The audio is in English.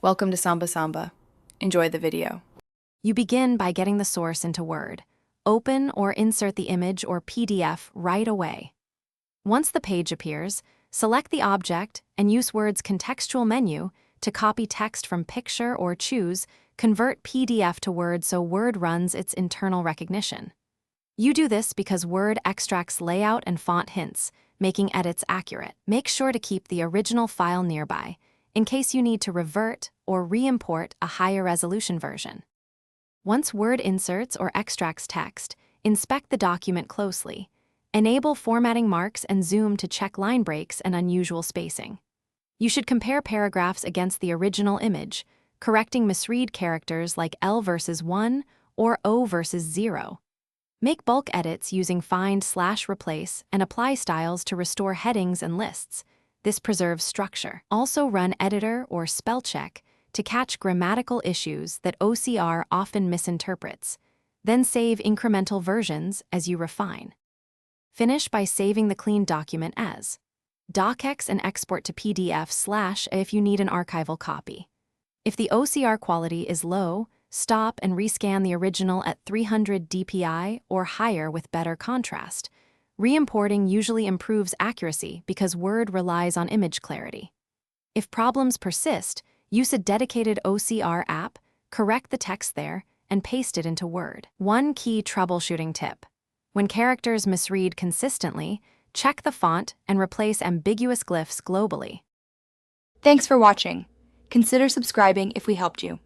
Welcome to Samba Samba. Enjoy the video. You begin by getting the source into Word. Open or insert the image or PDF right away. Once the page appears, select the object and use Word's contextual menu to copy text from picture or choose Convert PDF to Word so Word runs its internal recognition. You do this because Word extracts layout and font hints, making edits accurate. Make sure to keep the original file nearby, in case you need to revert or re-import a higher resolution version. Once Word inserts or extracts text, inspect the document closely. Enable formatting marks and zoom to check line breaks and unusual spacing. You should compare paragraphs against the original image, correcting misread characters like L versus 1 or O versus 0. Make bulk edits using find/replace and apply styles to restore headings and lists. This preserves structure. Also run editor or spell check to catch grammatical issues that OCR often misinterprets. Then save incremental versions as you refine. Finish by saving the clean document as docx and export to PDF/ if you need an archival copy. If the OCR quality is low, stop and rescan the original at 300 dpi or higher with better contrast. Re-importing usually improves accuracy because Word relies on image clarity. If problems persist, use a dedicated OCR app, correct the text there, and paste it into Word. One key troubleshooting tip. When characters misread consistently, check the font and replace ambiguous glyphs globally. Thanks for watching. Consider subscribing if we helped you.